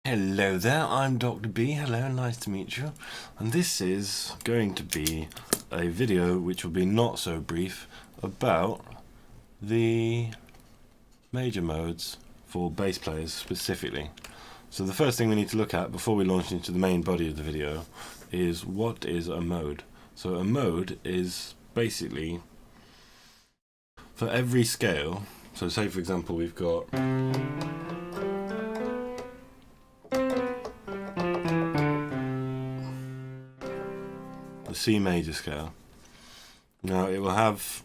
Hello there, I'm Dr. B. Hello, nice to meet you. And this is going to be a video which will be not so brief about the major modes for bass players specifically. So the first thing we need to look at before we launch into the main body of the video is what is a mode. So a mode is basically for every scale. So say for example we've got C major scale. Now it will have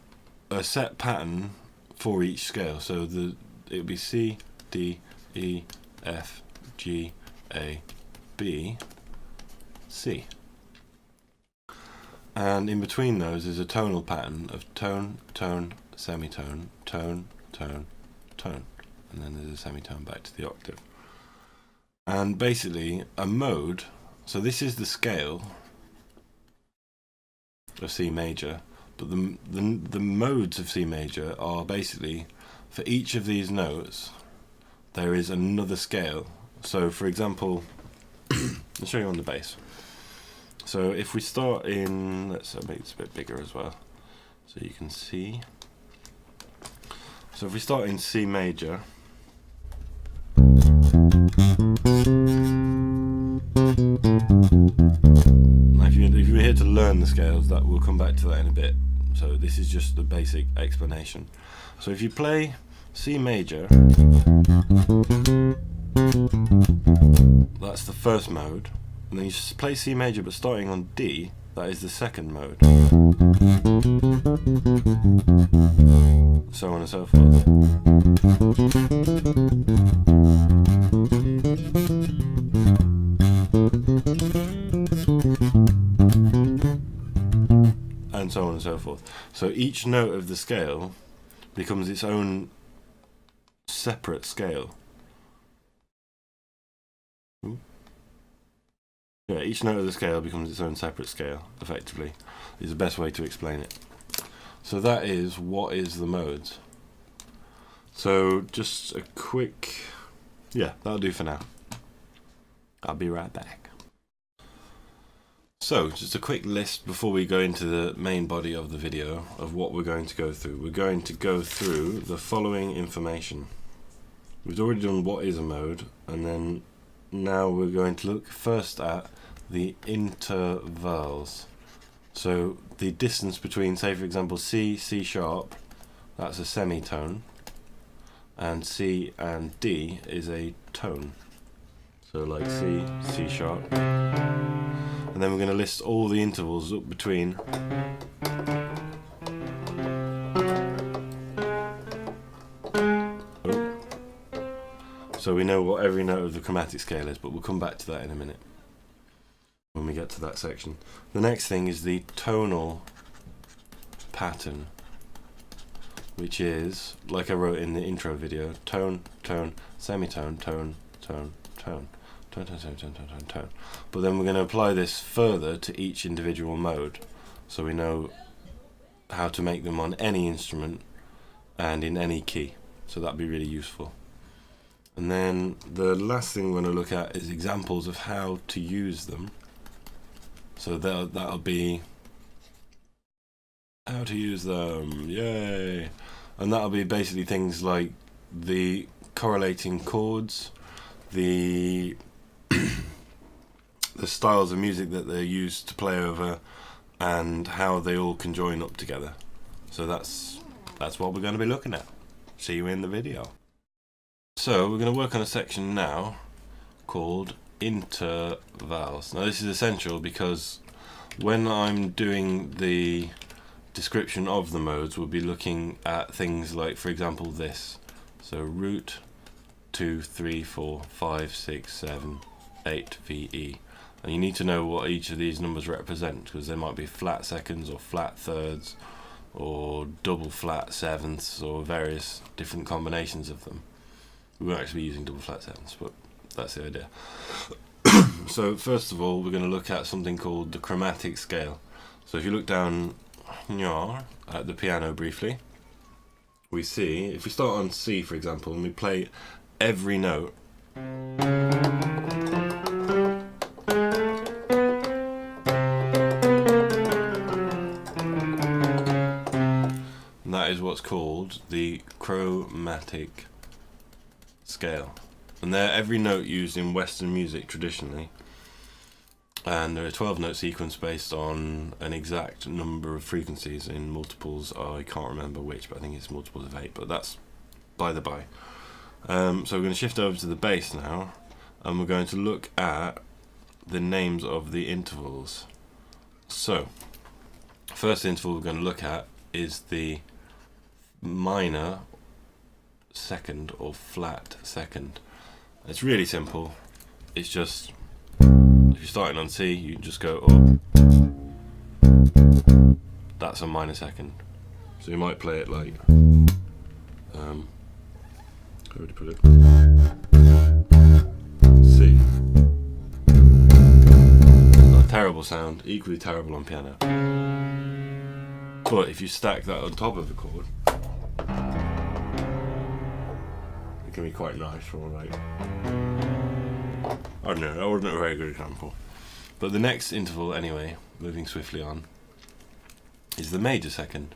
a set pattern for each scale, so it will be C, D, E, F, G, A, B, C. And in between those is a tonal pattern of tone, tone, semitone, tone, tone, tone, and then there's a semitone back to the octave. And basically a mode, so this is the scale of C major, but the modes of C major are basically for each of these notes there is another scale. So for example, I'll show you on the bass. So if we start in, let's make this a bit bigger as well so you can see. So if we start in C major, if you're here to learn the scales, that we'll come back to that in a bit. So this is just the basic explanation. So if you play C major, that's the first mode, and then you just play C major but starting on D, that is the second mode. So on and so forth. And so on and so forth. So each note of the scale becomes its own separate scale. Yeah, each note of the scale becomes its own separate scale, effectively, is the best way to explain it. So that is what is the modes. So just a quick, yeah, that'll do for now. I'll be right back. So, just a quick list before we go into the main body of the video of what we're going to go through. We're going to go through the following information. We've already done what is a mode, and then now we're going to look first at the intervals. So, the distance between, say for example, C, C sharp, that's a semitone, and C and D is a tone. So like C, C sharp. And then we're going to list all the intervals up between so we know what every note of the chromatic scale is, but we'll come back to that in a minute when we get to that section. The next thing is the tonal pattern, which is, like I wrote in the intro video, tone, tone, semitone, tone, tone, tone. Tone, tone, tone, tone, tone, tone. But then we're going to apply this further to each individual mode, so we know how to make them on any instrument and in any key. So that'd be really useful. And then the last thing we're going to look at is examples of how to use them. So that'll be how to use them, yay! And that'll be basically things like the correlating chords, the styles of music that they're used to play over, and how they all can join up together. So that's what we're going to be looking at. See you in the video. So we're going to work on a section now called intervals. Now this is essential because when I'm doing the description of the modes, we'll be looking at things like, for example, this. So root 2, 3, 4, 5, 6, 7, 8 VE. And you need to know what each of these numbers represent, because there might be flat seconds or flat thirds or double flat sevenths or various different combinations of them. We won't actually be using double flat sevenths, but that's the idea. So first of all, we're going to look at something called the chromatic scale. So if you look down at the piano briefly, we see, if we start on C for example and we play every note, what's called the chromatic scale, and they're every note used in Western music traditionally, and they're a 12-note sequence based on an exact number of frequencies in multiples. I can't remember which, but I think it's multiples of 8, but that's by the by. So we're going to shift over to the bass now, and we're going to look at the names of the intervals. So first interval we're going to look at is the minor second or flat second. It's really simple. It's just, if you're starting on C, you just go up. That's a minor second. So you might play it like, where would you put it? C. Not a terrible sound, equally terrible on piano. But if you stack that on top of the chord, it can be quite nice, or like, I don't know, that wasn't a very good example. But the next interval anyway, moving swiftly on, is the major second,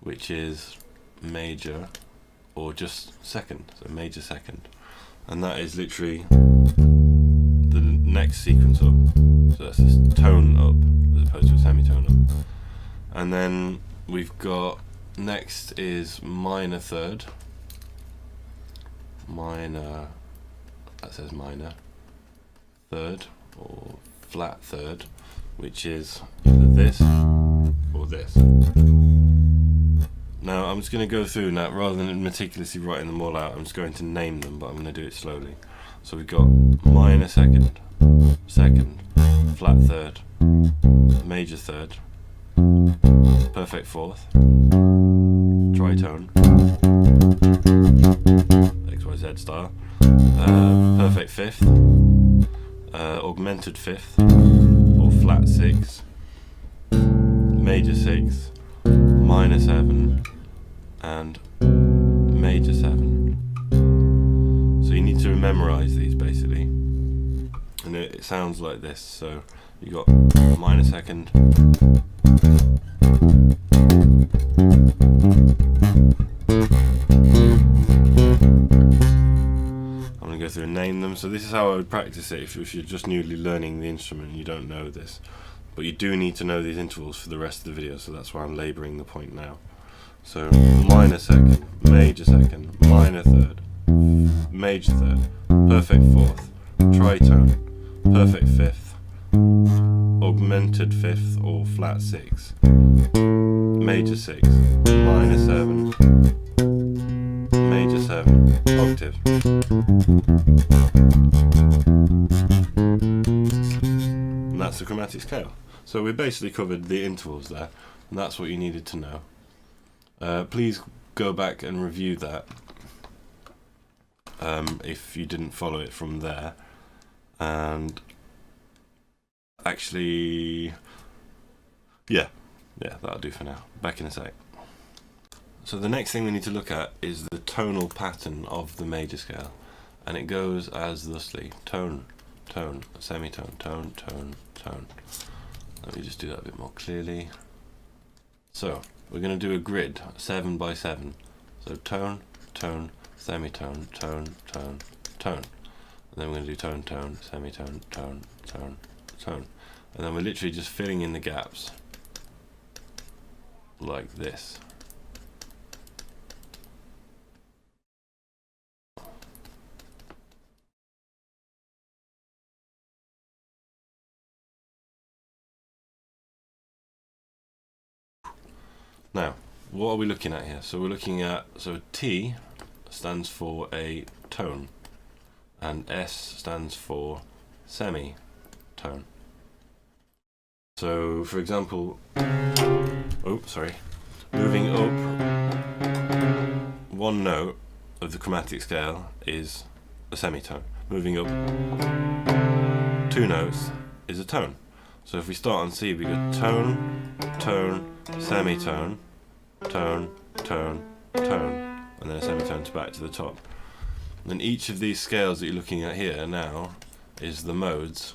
which is major or just second, so major second. And that is literally the next sequence up. So that's a tone up as opposed to a semitone up. And then we've got, next is minor third. Minor, that says minor third or flat third, which is either this or this. Now I'm just going to go through now, rather than meticulously writing them all out, I'm just going to name them, but I'm going to do it slowly. So we've got minor second, second, flat third, major third, perfect fourth, tritone, XYZ style, perfect fifth, augmented fifth, or flat sixth, major sixth, minor seven, and major seven. So you need to memorize these basically, and it sounds like this. So you got minor second, I'm going to go through and name them. So this is how I would practice it if you're just newly learning the instrument and you don't know this. But you do need to know these intervals for the rest of the video, so that's why I'm labouring the point now. So minor second, major second, minor third, major third, perfect fourth, tritone, perfect fifth, augmented fifth or flat sixth, major sixth, minor seven, major seven, octave. And that's the chromatic scale. So we basically covered the intervals there, and that's what you needed to know. Please go back and review that if you didn't follow it from there. And actually, yeah, that'll do for now. Back in a sec. So the next thing we need to look at is the tonal pattern of the major scale, and it goes as thusly: tone, tone, semitone, tone, tone, tone. Let me just do that a bit more clearly. So we're going to do a grid, 7 by 7. So tone, tone, semitone, tone, tone, tone. And then we're going to do tone, tone, semitone, tone, tone, tone. And then we're literally just filling in the gaps like this. Now, what are we looking at here? So we're looking at, so T stands for a tone, and S stands for semitone. So, for example, moving up one note of the chromatic scale is a semitone. Moving up 2 notes is a tone. So if we start on C, we go tone, tone, semitone, tone, tone, tone, and then a semitone to back to the top. And then each of these scales that you're looking at here now is the modes,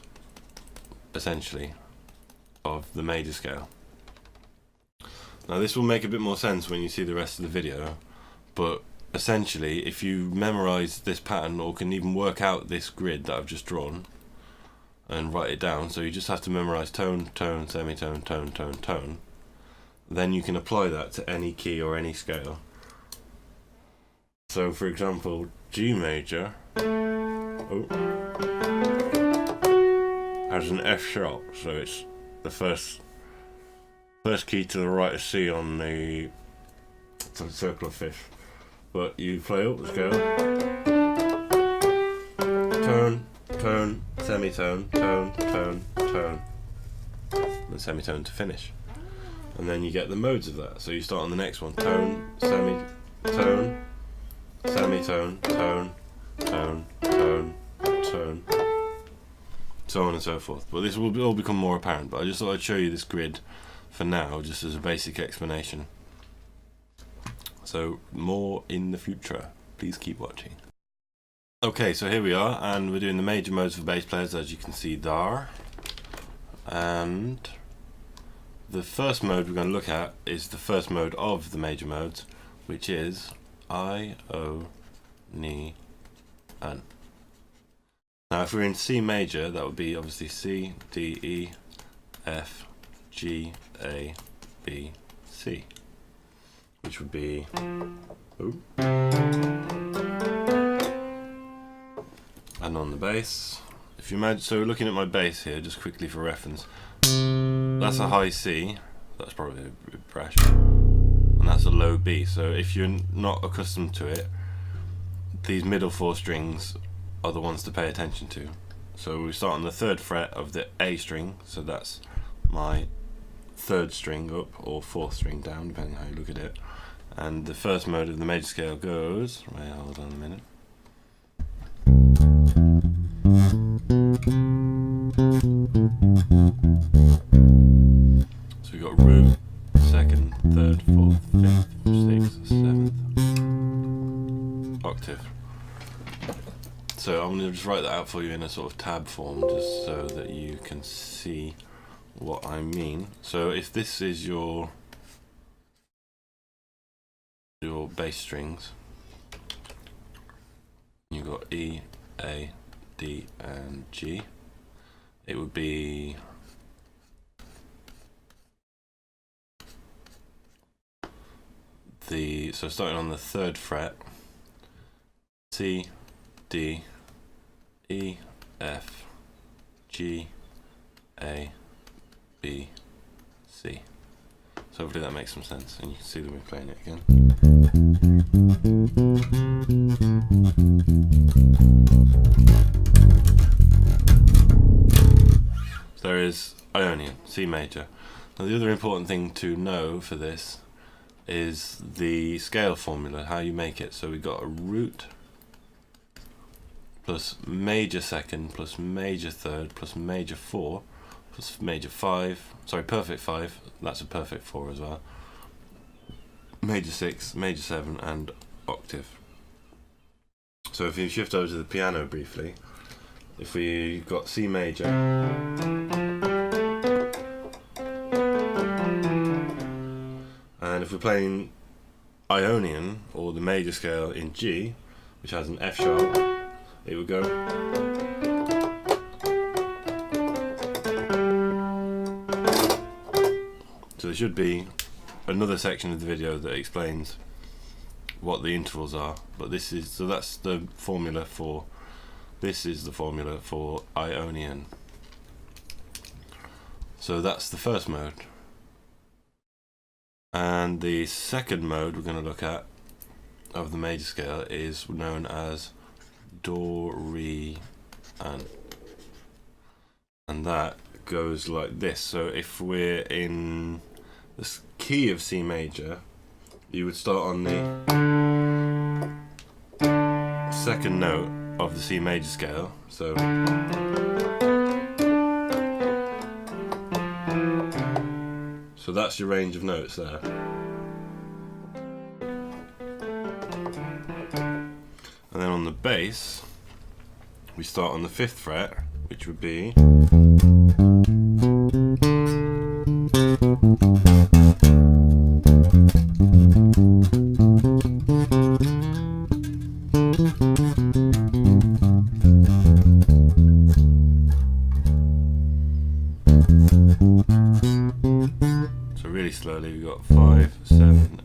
essentially, of the major scale. Now this will make a bit more sense when you see the rest of the video, but essentially if you memorize this pattern or can even work out this grid that I've just drawn and write it down, so you just have to memorize tone, tone, semitone, tone, tone, tone, then you can apply that to any key or any scale. So for example, G major has an F sharp, so it's the first key to the right of C on the circle of fifth. But you play up the scale, tone, tone, semitone, tone, tone, tone, and semitone to finish. And then you get the modes of that. So you start on the next one, tone, semitone, semitone, tone, tone, tone, tone, so on and so forth. But this will all become more apparent, but I just thought I'd show you this grid for now, just as a basic explanation. So more in the future, please keep watching. Okay, so here we are, and we're doing the major modes for bass players, as you can see there. And the first mode we're going to look at is the first mode of the major modes, which is I, O, Ni, An. Now if we're in C major, that would be obviously C, D, E, F, G, A, B, C, which would be and on the bass, if you imagine, so looking at my bass here, just quickly for reference, that's a high C, that's probably a bit brash, and that's a low B. So if you're not accustomed to it, these middle four strings are the ones to pay attention to. So we start on the 3rd fret of the A string, so that's my 3rd string up or 4th string down, depending how you look at it. And the first mode of the major scale goes, wait, hold on a minute. So we got root, 2nd, 3rd, 4th, 5th, 6th, 7th, octave. So I'm going to just write that out for you in a sort of tab form, just so that you can see what I mean. So if this is your bass strings, you've got E, A, D and G, it would be so starting on the 3rd fret, C, D, E, F, G, A, B, C. So hopefully that makes some sense, and you can see that we're playing it again. So there is Ionian, C major. Now the other important thing to know for this is the scale formula, how you make it. So we've got a root plus major 2nd plus major 3rd plus major 4 plus major 5, sorry, perfect 5, that's a perfect 4 as well, major 6, major 7 and octave. So if you shift over to the piano briefly, if we got C major, and if we're playing Ionian or the major scale in G, which has an F sharp, it would go so there should be another section of the video that explains what the intervals are, but this is, so that's the formula for, this is the formula for Ionian. So that's the first mode. And the second mode we're going to look at of the major scale is known as Do, Re, An. And that goes like this. So if we're in the key of C major, you would start on the 2nd note of the C major scale. So that's your range of notes there. And then on the bass, we start on the 5th fret, which would be slowly. We've got 5, 7,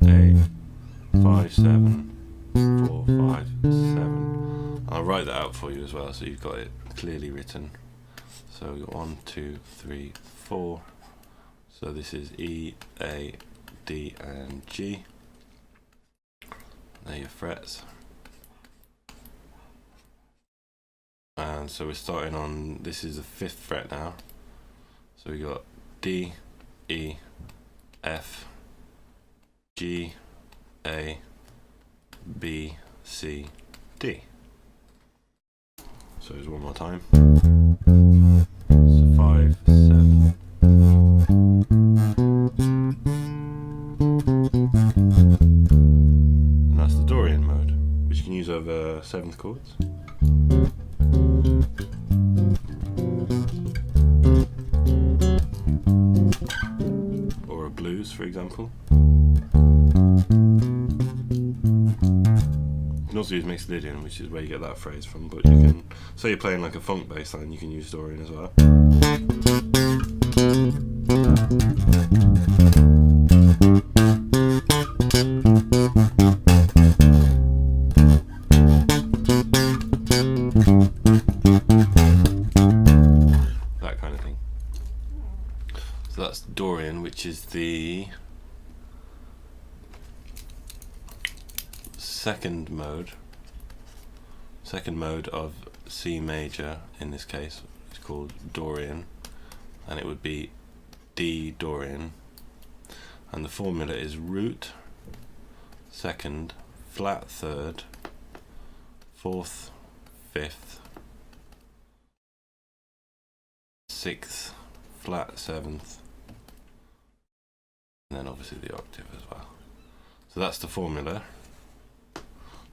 8, 5, 7, 4, 5, 7. I'll write that out for you as well, so you've got it clearly written. So we've got 1, 2, 3, 4. So this is E, A, D, and G. There are your frets. And so we're starting on, this is the 5th fret now. So we got D, E, F, G, A, B, C, D. So it's one more time. So 5, 7. And that's the Dorian mode, which you can use over 7th chords. Or a blues, for example. You can also use mixed Lydian, which is where you get that phrase from, but you can, say you're playing like a funk bass line, you can use Dorian as well. That kind of thing. So that's Dorian, which is the second mode of C major. In this case it's called Dorian, and it would be D Dorian, and the formula is root, 2nd, flat 3rd, 4th, 5th, 6th, flat 7th, and then obviously the octave as well. So that's the formula.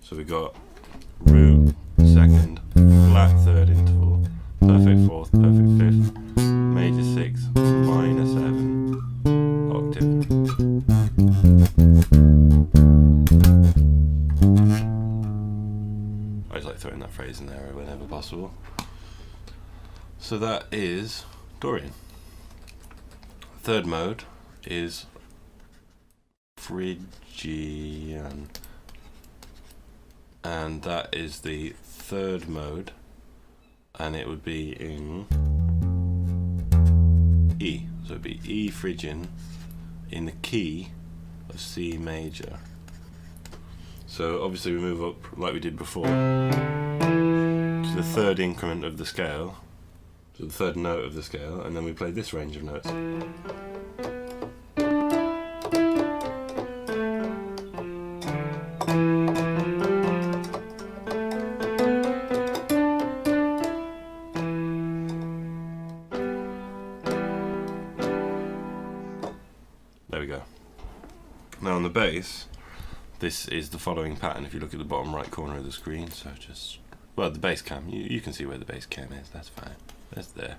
So we got root, 2nd, flat 3rd interval, perfect 4th, perfect 5th, major 6, minor 7, octave. I just like throwing that phrase in there whenever possible. So that is Dorian. 3rd mode is Phrygian, and that is the 3rd mode, and it would be in E. So it'd be E Phrygian in the key of C major. So obviously we move up like we did before to the 3rd increment of the scale, so the 3rd note of the scale, and then we play this range of notes. There we go. Now on the bass, this is the following pattern if you look at the bottom right corner of the screen. So just, well, the bass cam, you can see where the bass cam is, that's fine, that's there.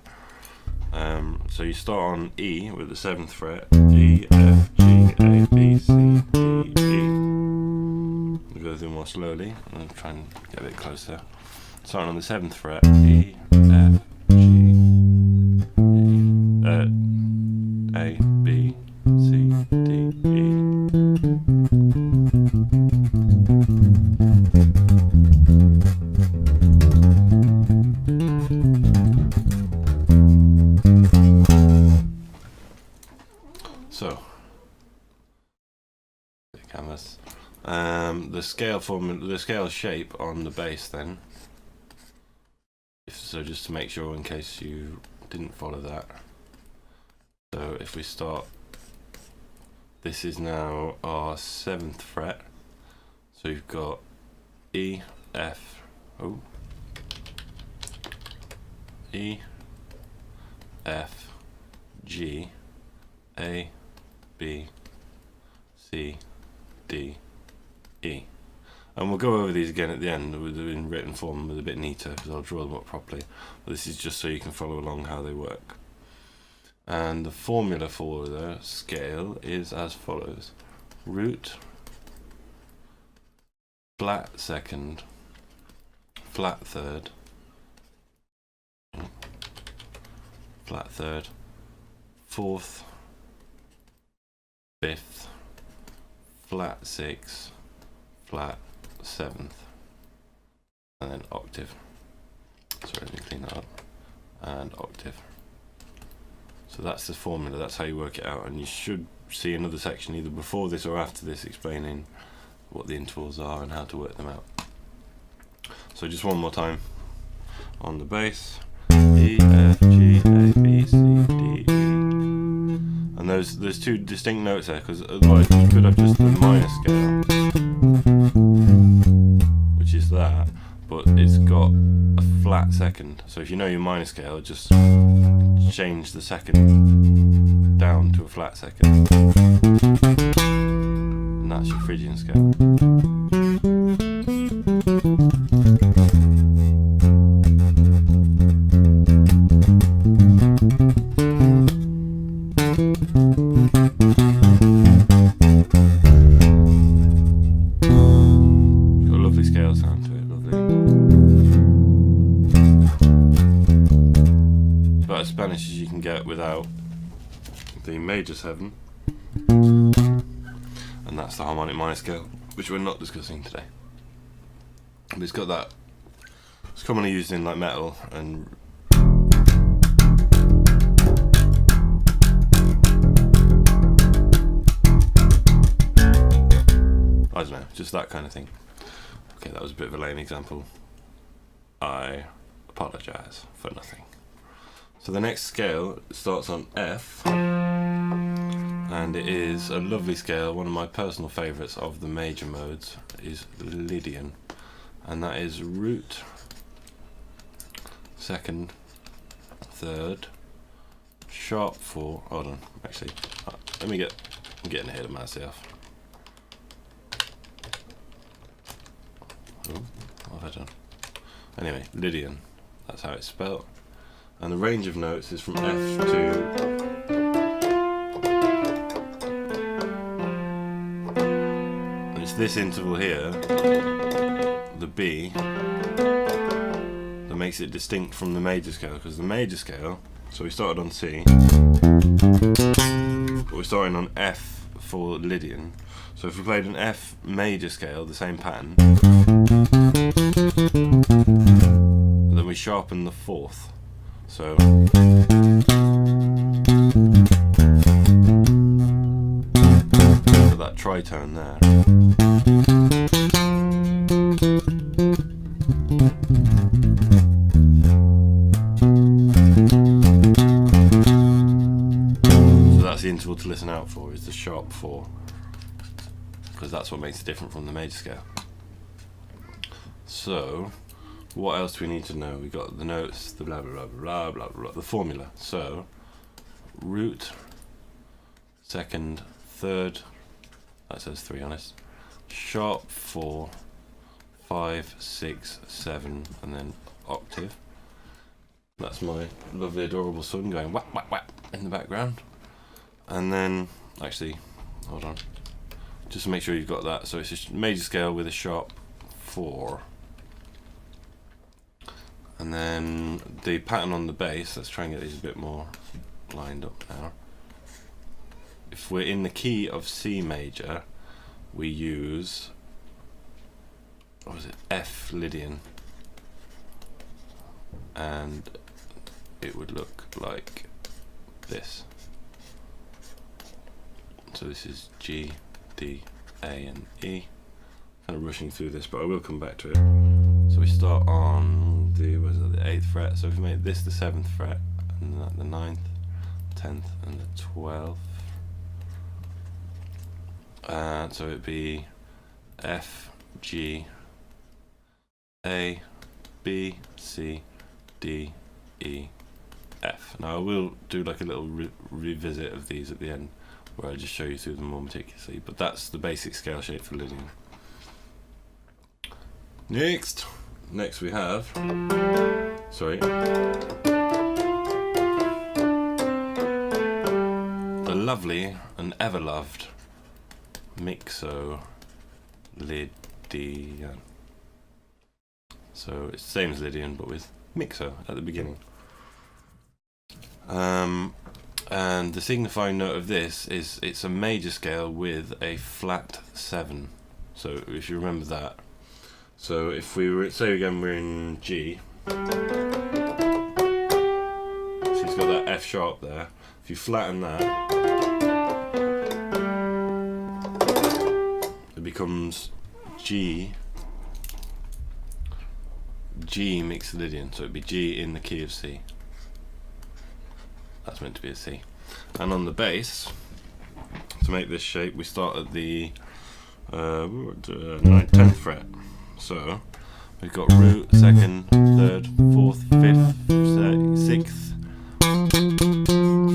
So you start on E with the 7th fret, E, F, G, A, B, C, D, E. We'll go through more slowly, and I'll try and get a bit closer. Starting on the 7th fret, E, F, G, A, B, C, D, E. So, the canvas. The scale formula, the scale shape on the bass then. So just to make sure in case you didn't follow that. So if we start, this is now our 7th fret. So you've got E, F, E, F, G, A, B, C, D, E. And we'll go over these again at the end in written form with a bit neater, because I'll draw them up properly. But this is just so you can follow along how they work. And the formula for the scale is as follows: root, flat 2nd, flat 3rd, flat 3rd, 4th, fifth, flat 6, flat 7th, and then octave. Sorry, let me clean that up. And octave. So that's the formula, that's how you work it out, and you should see another section either before this or after this explaining what the intervals are and how to work them out. So just one more time on the bass. E, F, G, A, B, C, D, E. And there's two distinct notes there, because otherwise you could have just the minor scale, which is that, but it's got a flat second. So if you know your minor scale, just change the second down to a flat second, and that's your Phrygian scale. It's got a lovely scale sound to it, lovely. It's about as Spanish as you can get without the major 7, and that's the harmonic minor scale, which we're not discussing today. But it's got that. It's commonly used in like metal and I don't know, just that kind of thing. Okay, that was a bit of a lame example. I apologise for nothing. So the next scale starts on F, and it is a lovely scale. One of my personal favourites of the major modes is Lydian, and that is root, 2nd, 3rd, sharp 4. Hold on, actually, I'm getting ahead of myself. Oh, what have I done? Anyway, Lydian, that's how it's spelled. And the range of notes is from F to... And it's this interval here, the B, that makes it distinct from the major scale, because the major scale, so we started on C, but we're starting on F for Lydian. So if we played an F major scale, the same pattern, then we sharpen the 4th. So that tritone there. So that's the interval to listen out for, is the sharp 4. Because that's what makes it different from the major scale. So, what else do we need to know? We got the notes, the blah blah blah blah blah blah, the formula. So, root, 2nd, 3rd, that says 3 on it, sharp 4, 5, 6, 7, and then octave. That's my lovely adorable son going whack whack whack in the background. And then, actually, hold on. Just to make sure you've got that. So it's a major scale with a sharp 4. And then the pattern on the bass, let's try and get these a bit more lined up now. If we're in the key of C major, we use, what was it, F Lydian. And it would look like this. So this is G, D, A and E. Kind of rushing through this, but I will come back to it. So we start on the 8th fret. So if we make this the 7th fret, and the 9th, 10th, and the 12th. So it'd be F, G, A, B, C, D, E, F. Now I will do like a little revisit of these at the end, where I just show you through them more meticulously, but that's the basic scale shape for Lydian. Next we have, the lovely and ever loved Mixo Lydian. So it's the same as Lydian, but with Mixo at the beginning. And the signifying note of this is it's a major scale with a flat 7. So if you remember that. So if we were, say again we're in G. So it's got that F sharp there. If you flatten that, it becomes G mixolydian. So it'd be G in the key of C. That's meant to be a C. And on the bass, to make this shape, we start at the 10th fret. So we've got root, 2nd, 3rd, 4th, 5th, 6th,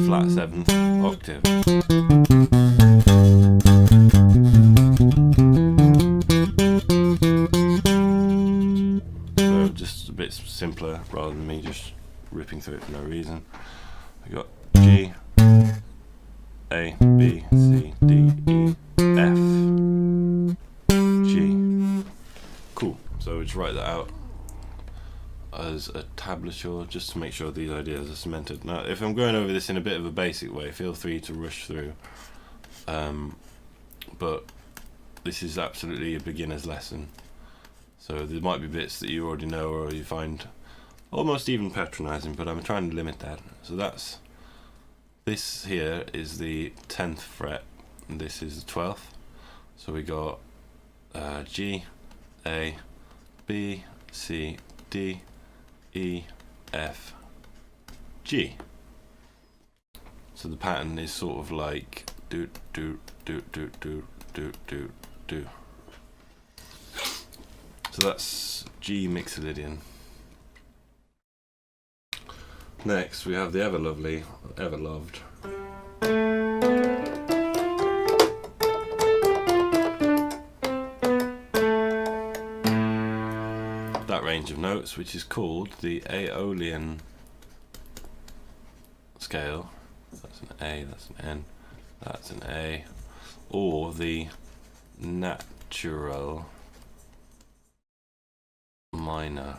flat 7th octave. So just a bit simpler rather than me just ripping through it for no reason. We got G, A, B, C, D, E, F, G. Cool. So we just write that out as a tablature just to make sure these ideas are cemented. Now, if I'm going over this in a bit of a basic way, feel free to rush through. But this is absolutely a beginner's lesson. So there might be bits that you already know or you find almost even patronizing, but I'm trying to limit that. So this here is the 10th fret, and this is the 12th. So we got G, A, B, C, D, E, F, G. So the pattern is sort of like do do do do do do do do. So that's G mixolydian. Next we have the ever lovely, ever loved that range of notes, which is called the Aeolian scale. That's an A, that's an N, that's an A, or the natural minor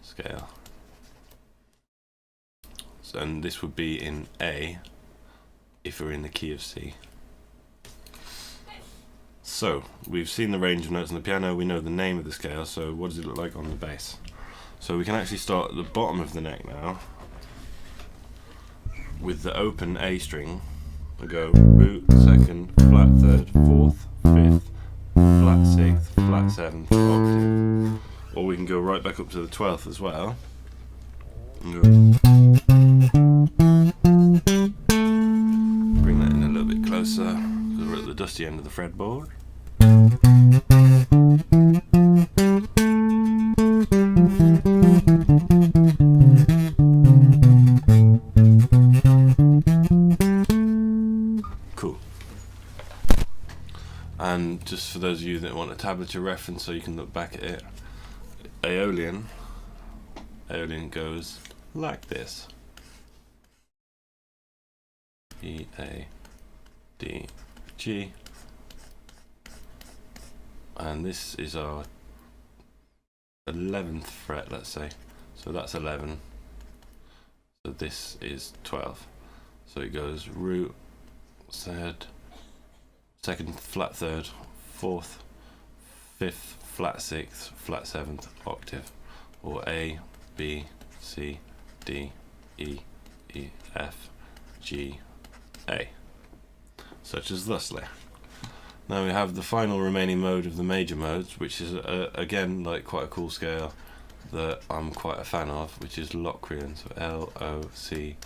scale. So, and this would be in A if we're in the key of C. So we've seen the range of notes on the piano, we know the name of the scale, so what does it look like on the bass? So we can actually start at the bottom of the neck now with the open A string. We go root, 2nd, flat 3rd, 4th, 5th, flat 6th, flat 7th, octave. Or we can go right back up to the 12th as well. And go. Bring that in a little bit closer because we're at the dusty end of the fretboard. Cool. And just for those of you that want a tablature reference so you can look back at it, Aeolian goes like this. E, A, D, G. And this is our 11th fret, let's say. So that's 11. So this is 12. So it goes root, 3rd, 2nd, flat 3rd, 4th, 5th, flat 6th, flat 7th octave. Or A, B, C, D, E, E, F, G, A. Such as thusly. Now we have the final remaining mode of the major modes, which is again like quite a cool scale that I'm quite a fan of, which is Locrian, so L-O-C-R-I-A-N.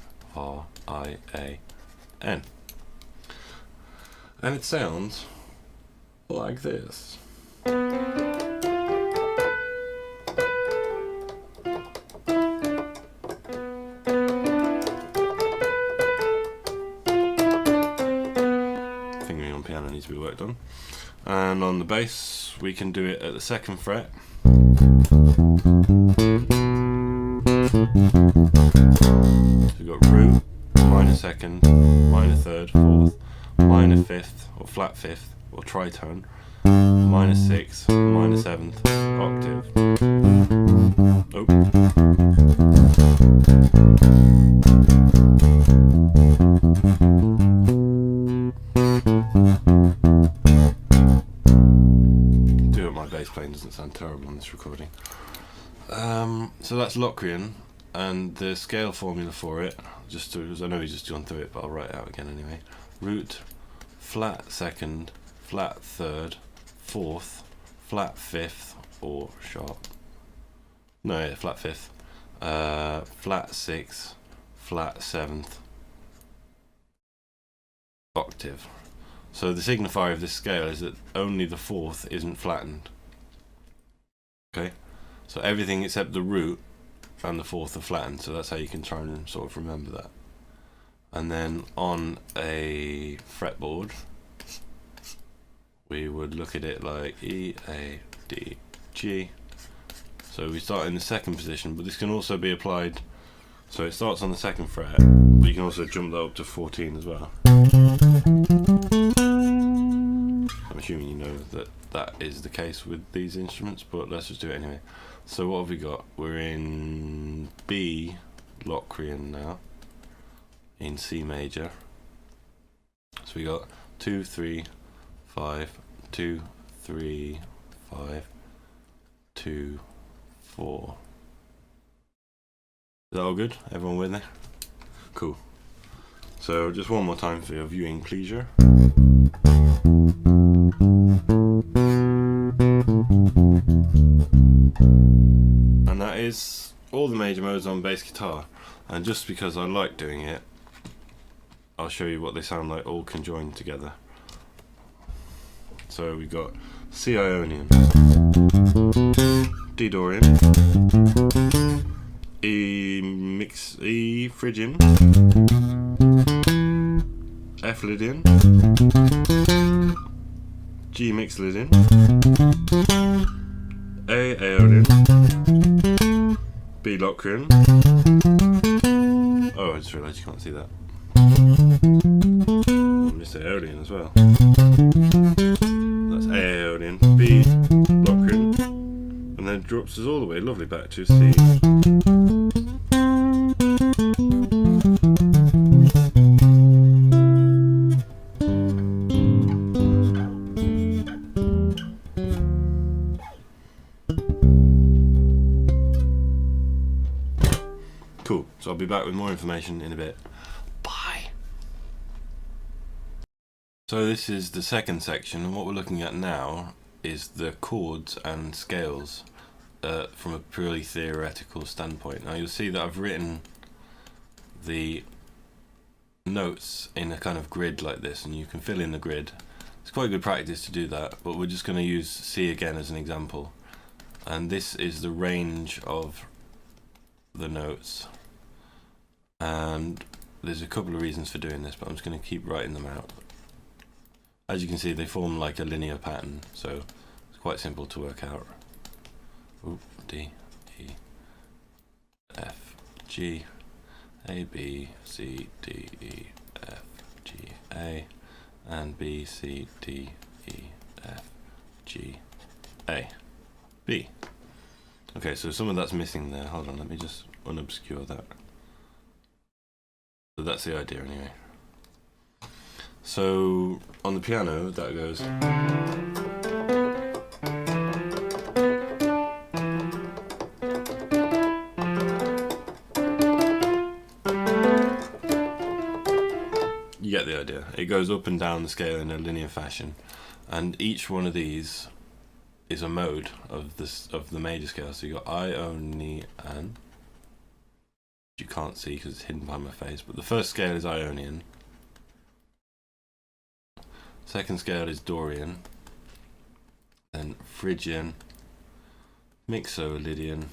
And it sounds like this. Fingering on piano needs to be worked on. And on the bass we can do it at the 2nd fret. So we've got root, minor 2nd, minor 3rd, 4th, minor 5th, or flat 5th, or tritone, minor 6th, minor 7th, octave. Oh. Locrian, and the scale formula for it, just to, I know he's just gone through it, but I'll write it out again anyway. Root, flat second, flat third, fourth, flat fifth, or sharp. No, yeah, flat fifth, flat sixth, flat seventh, octave. So the signifier of this scale is that only the fourth isn't flattened. Okay, so everything except the root and the fourth are flattened, so that's how you can try and sort of remember that. And then on a fretboard, we would look at it like E, A, D, G. So we start in the second position, but this can also be applied, so it starts on the second fret, but you can also jump that up to 14 as well. I'm assuming you know that that is the case with these instruments, but let's just do it anyway. So what have we got? We're in B Locrian now, in C major. So we got 2, 3, 5, 2, 3, 5, 2, 4. Is that all good? Everyone with me? Cool. So just one more time for your viewing pleasure. And that is all the major modes on bass guitar. And just because I like doing it, I'll show you what they sound like all conjoined together. So we've got C Ionian, D Dorian, E Phrygian, F Lydian, G Mixed Lydian, A Aeolian, B Locrian. Oh, I just realised you can't see that. I missed Aeolian as well. That's A Aeolian, B Locrian, and then it drops us all the way lovely back to C. Cool, so I'll be back with more information in a bit. Bye! So this is the second section, and what we're looking at now is the chords and scales from a purely theoretical standpoint. Now you'll see that I've written the notes in a kind of grid like this, and you can fill in the grid. It's quite good practice to do that, but we're just going to use C again as an example. And this is the range of the notes, and there's a couple of reasons for doing this, but I'm just going to keep writing them out. As you can see, they form like a linear pattern, so it's quite simple to work out. Ooh, D, E, F, G, A, B, C, D, E, F, G, A, and B, C, D, E, F, G, A, B. Okay, so some of that's missing there. Hold on, let me just unobscure that. So that's the idea anyway. So on the piano, that goes. You get the idea. It goes up and down the scale in a linear fashion, and each one of these is a mode of this of the major scale. So you got Ionian, you can't see because it's hidden behind my face, but the first scale is Ionian, second scale is Dorian, then Phrygian, Mixo-Lydian,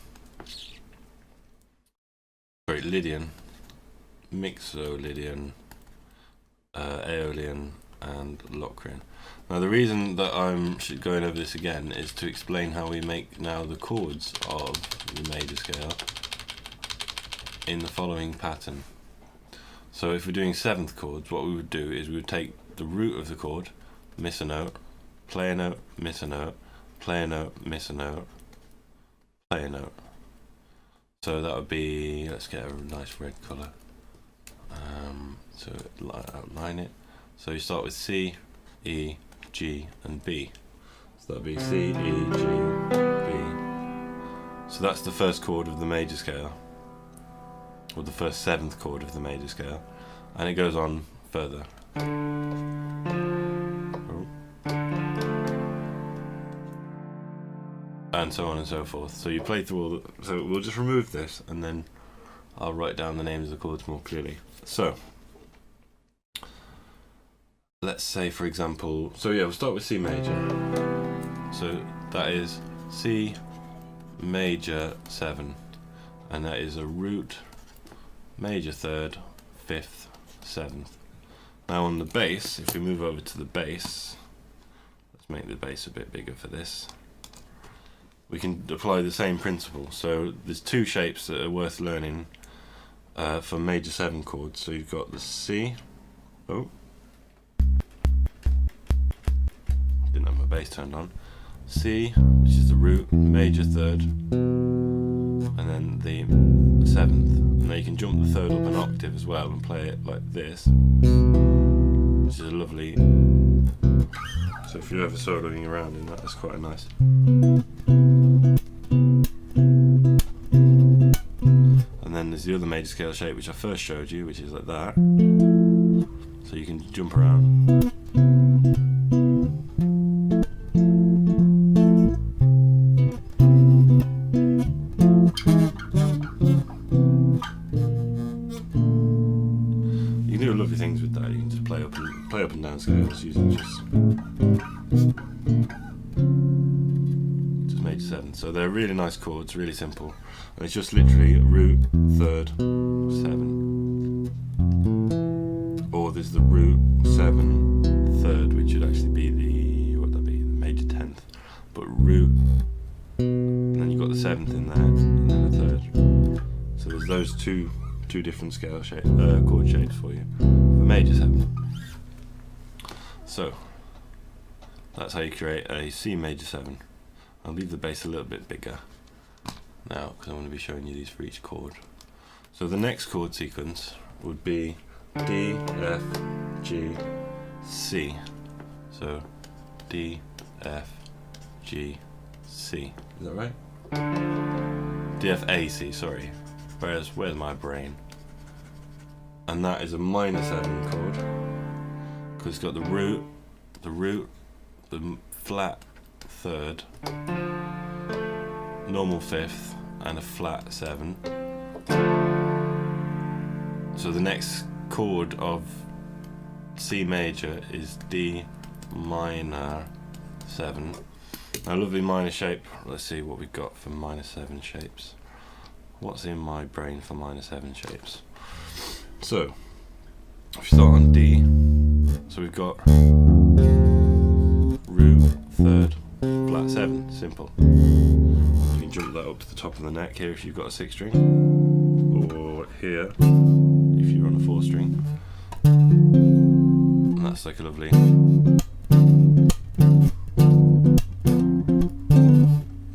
Lydian, Mixo-Lydian, Aeolian, and Locrian. Now the reason that I'm going over this again is to explain how we make now the chords of the major scale in the following pattern. So if we're doing seventh chords, what we would do is we would take the root of the chord, miss a note, play a note, miss a note, play a note, miss a note, play a note. So that would be, let's get a nice red colour. So outline it. So you start with C, E, G, and B. So that'd be C, E, G, B. So So that's the first chord of the major scale, or the first seventh chord of the major scale, and it goes on further. And so on and so forth. So you play through all the, so we'll just remove this and then I'll write down the names of the chords more clearly. So let's say, for example, so yeah, we'll start with C major. So that is C major 7, and that is a root major 3rd, 5th, 7th. Now on the bass, if we move over to the bass, let's make the bass a bit bigger for this. We can apply the same principle. So there's two shapes that are worth learning for major 7 chords. So you've got the C. Oh, didn't have my bass turned on. C, which is the root major 3rd, and then the 7th. And then you can jump the 3rd up an octave as well and play it like this, which is a lovely. So if you're ever soloing around in that, that's quite a nice. And then there's the other major scale shape which I first showed you, which is like that. So you can jump around. You can do lovely things with that. You can just play up and down scales using just major 7. So they're really nice chords, really simple, and it's just literally root 3rd 7, or there's the root 7 3rd, which would actually be the, what would that be, the major 10th, but root, and then you've got the 7th in there, and then the 3rd. So there's those two different scale shape chord shapes for you for major 7. So that's how you create a C major 7. I'll leave the bass a little bit bigger now because I'm going to be showing you these for each chord. So the next chord sequence would be D, F, G, C. So D, F, G, C. Is that right? D, F, A, C, sorry. Where's my brain? And that is a minor 7 chord because it's got the root, the flat 3rd, normal 5th, and a flat 7. So the next chord of C major is D minor 7. A lovely minor shape. Let's see what we've got for minor 7 shapes. What's in my brain for minor 7 shapes? So if you start on D, so we've got root 3rd, flat 7, simple. You can jump that up to the top of the neck here if you've got a 6 string, or here if you're on a 4 string. And that's like a lovely.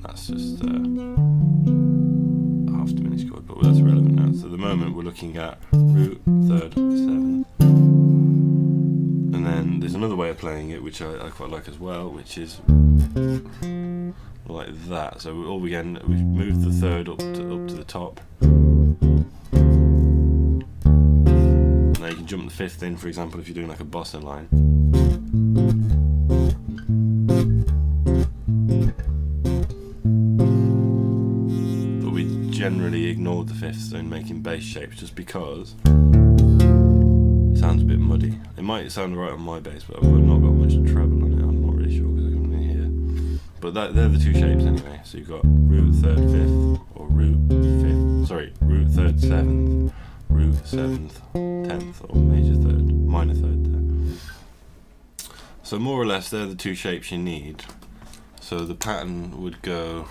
That's just half diminished chord, but that's irrelevant now. So at the moment we're looking at root 3rd 7. And then there's another way of playing it which I quite like as well, which is like that. So all we move the 3rd up to the top. Now you can jump the 5th in, for example, if you're doing like a bossa line. But we generally ignore the 5th in making bass shapes just because it sounds a bit muddy. It might sound right on my bass, but I've not got much treble on it. I'm not really sure because I can't really hear. But they're the two shapes anyway. So you've got root 3rd 5th, or root 3rd 7th, root 7th 10th, or major 3rd, minor 3rd there. So more or less they're the two shapes you need. So the pattern would go.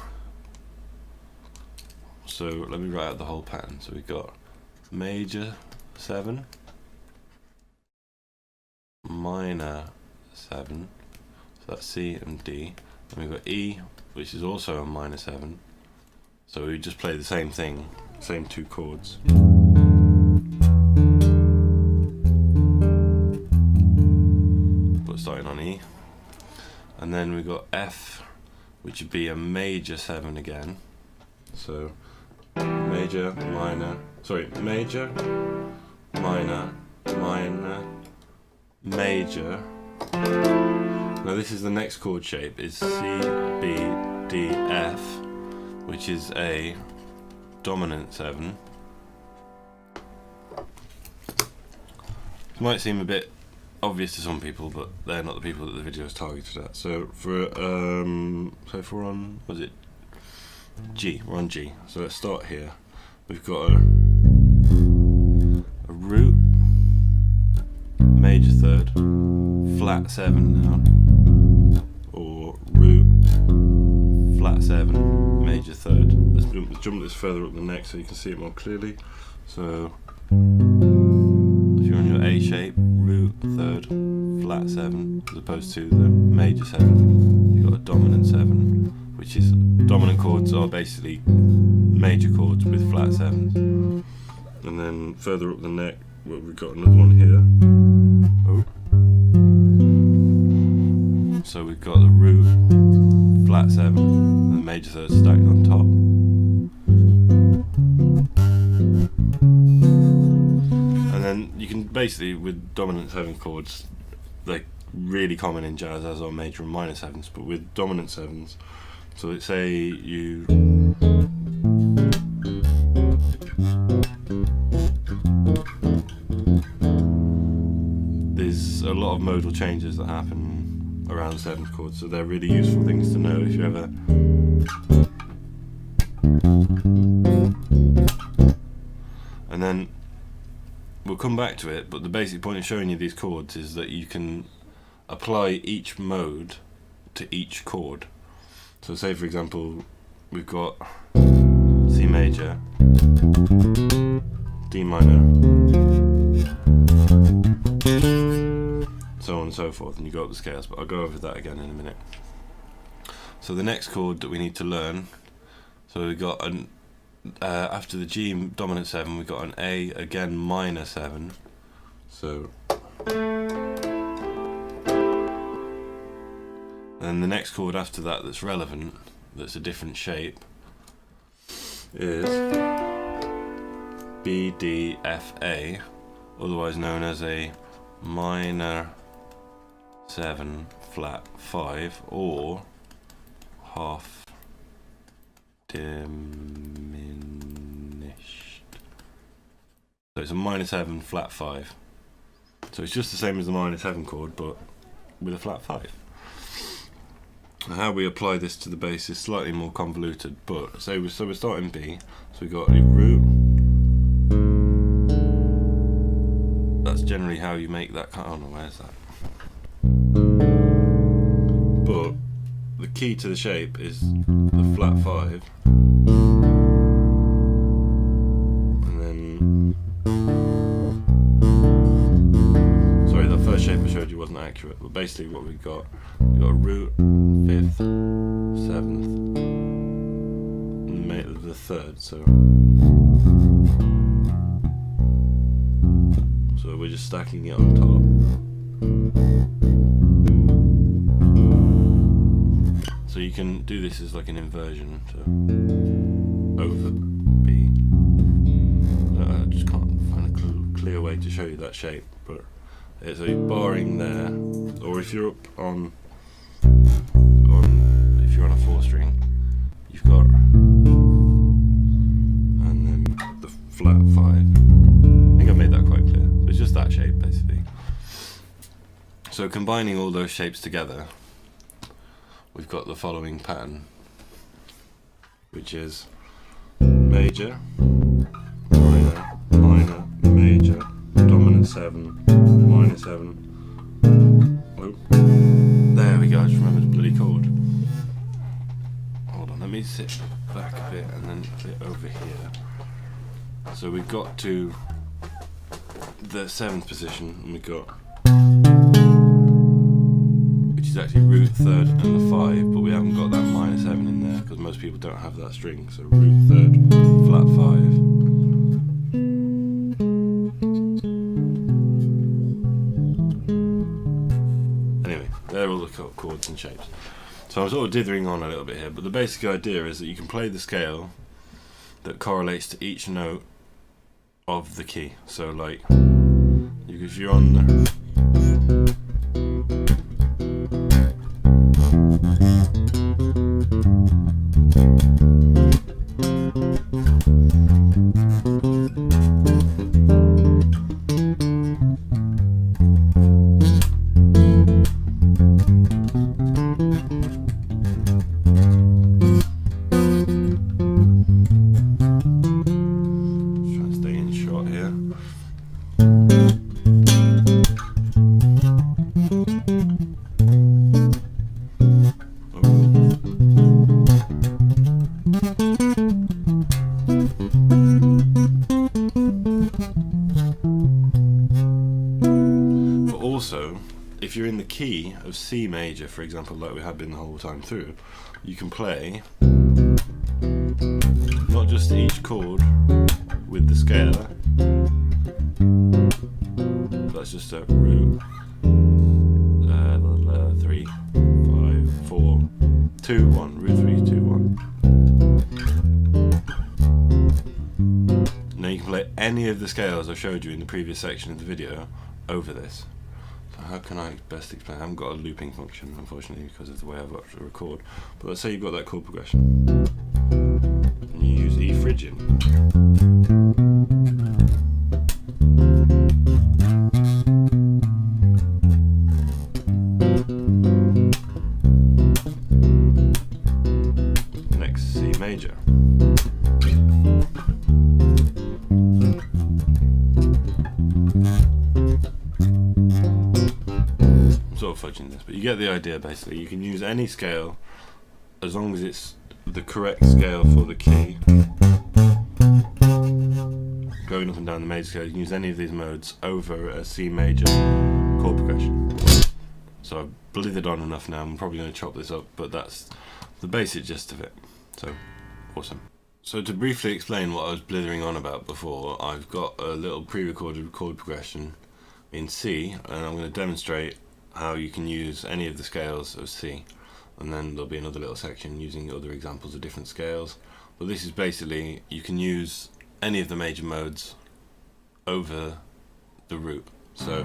So let me write out the whole pattern. So we've got major 7, minor 7, so that's C and D, and we've got E, which is also a minor 7, so we just play the same thing, same two chords. But starting on E, and then we've got F, which would be a major 7 again, So major, minor, major, minor, minor, major. Now this is the next chord shape, is C, B, D, F, which is a dominant 7. It might seem a bit obvious to some people, but they're not the people that the video is targeted at. So for if we're on, was it G? We're on G. So let's start here. We've got a root, major third, flat 7 now, or root, flat 7, major third. Let's jump this further up the neck so you can see it more clearly. So if you're on your A shape, root, third, flat 7, as opposed to the major 7, you've got a dominant 7, which is, dominant chords are basically major chords with flat 7s. And then further up the neck, well, we've got another one here. Oh. So we've got the root, flat 7, and the major third stacked on top. And then you can basically, with dominant 7 chords, they're really common in jazz, as are major and minor 7s, but with dominant 7s, so let's say you there's a lot of modal changes that happen around 7th chord, so they're really useful things to know if you ever and then we'll come back to it, but the basic point of showing you these chords is that you can apply each mode to each chord. So say for example we've got C major, D minor, so on and so forth, and you go up the scales, but I'll go over that again in a minute. So the next chord that we need to learn, so we've got an after the G dominant 7, we've got an A again minor 7. So and the next chord after that that's relevant, that's a different shape, is B, D, F, A, otherwise known as a minor 7 flat 5, or half diminished. So it's a minor 7 flat 5. So it's just the same as the minor 7 chord, but with a flat 5. Now how we apply this to the bass is slightly more convoluted, but so we're starting B, so we've got a root. That's generally how you make that kind of, oh no, where's that? But the key to the shape is the flat 5, and then sorry, the first shape I showed you wasn't accurate, but basically what we've got a root, 5th, 7th, and the 3rd, so we're just stacking it on top. So you can do this as like an inversion, so over B. I just can't find a clear way to show you that shape, but it's a barring there, or if you're up on if you're on a 4-string, you've got, and then the flat 5. I think I made that quite clear. So it's just that shape basically. So combining all those shapes together, we've got the following pattern, which is major, minor, minor, major, dominant 7, minor 7. Oh, there we go, I just remembered the bloody chord. Hold on, let me sit back a bit and then put it over here. So we've got to the 7th position, and we've got, which is actually root 3rd and the 5, but we haven't got that minor 7 in there because most people don't have that string. So root 3rd, flat 5. Anyway, they're all the chords and shapes. So I'm sort of dithering on a little bit here, but the basic idea is that you can play the scale that correlates to each note of the key. So like, if you're on the also, if you're in the key of C major, for example, like we have been the whole time through, you can play not just each chord with the scalar, that's just a root, 3, 5, 4, 2, 1, root 3, 2, 1. Now you can play any of the scales I showed you in the previous section of the video over this. How can I best explain? I haven't got a looping function, unfortunately, because of the way I've got to record. But let's say you've got that chord progression, and you use E Phrygian. Next, C major. Sort of fudging this, but you get the idea. Basically, you can use any scale as long as it's the correct scale for the key. Going up and down the major scale, you can use any of these modes over a C major chord progression. So I've blithered on enough now. I'm probably going to chop this up, but that's the basic gist of it. So awesome. So to briefly explain what I was blithering on about before, I've got a little pre-recorded chord progression in C, and I'm going to demonstrate how you can use any of the scales of C, and then there'll be another little section using other examples of different scales. But this is basically, you can use any of the major modes over the root. So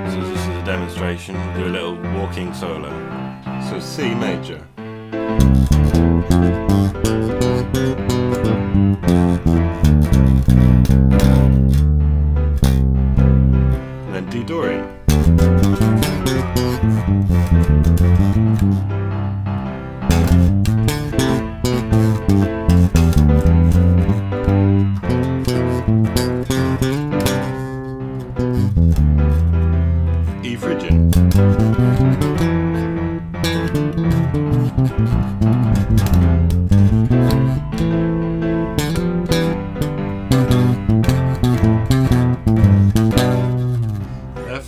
this is a demonstration. We'll do a little walking solo. So C major, D Dorian, E Phrygian,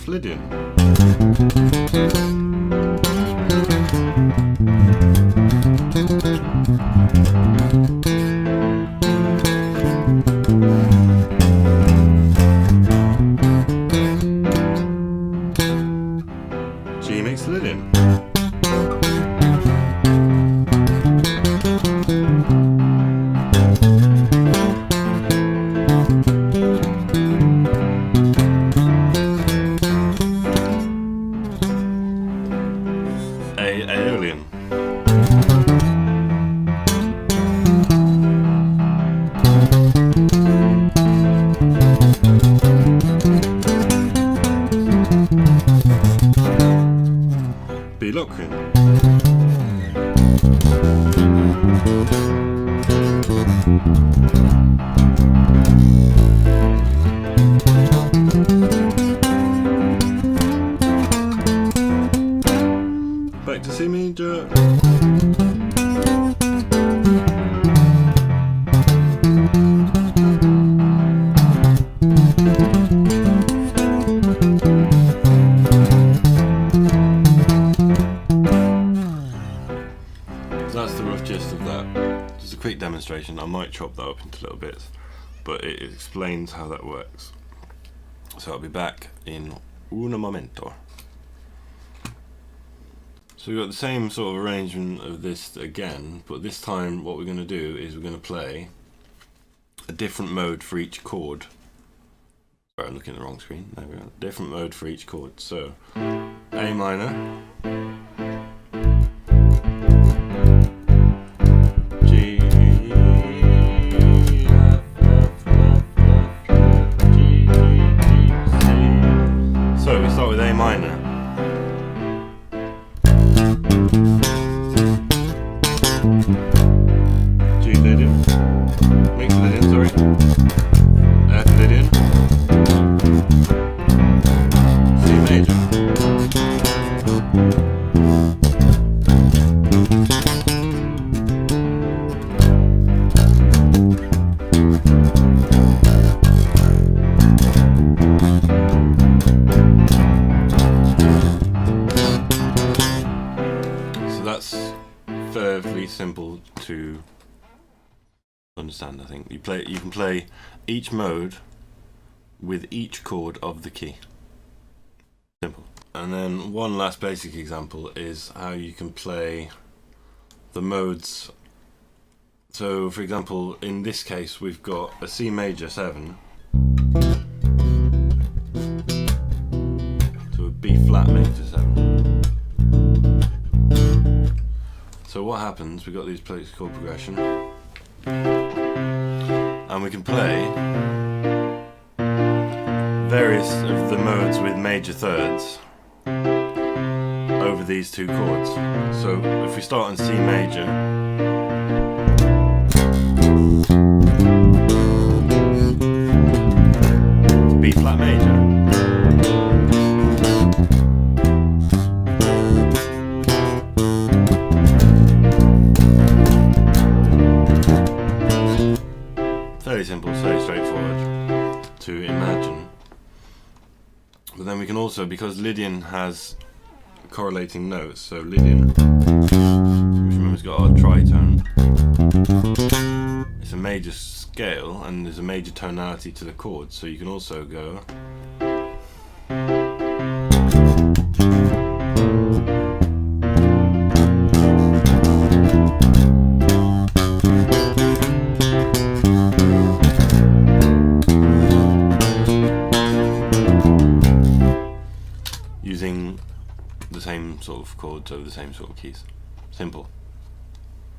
Lydian, G mixed Lydian, Aeolian, B Locrian, back to C major, that's the rough gist of that. Just a quick demonstration. I might chop that up into little bits, but it explains how that works. So I'll be back in un momento. So we've got the same sort of arrangement of this again, but this time what we're going to do is we're going to play a different mode for each chord. Sorry, I'm looking at the wrong screen. There we go. Different mode for each chord. So A minor, G, F, F, F, F, G, G, C. So we start with A minor. G Lydian, mixed Lydian, sorry, F Lydian, C major. So that's fairly simple to understand, I think. You can play each mode with each chord of the key. Simple. And then one last basic example is how you can play the modes. So for example, in this case we've got a C major 7 to a B flat major 7. So what happens, we've got these places chord progression, and we can play various of the modes with major thirds over these two chords. So if we start on C major, B flat major, fairly simple, so straightforward to imagine. But then we can also, because Lydian has correlating notes, so Lydian, which remember has got our tritone, it's a major scale and there's a major tonality to the chords, so you can also go using the same sort of chords over the same sort of keys. Simple.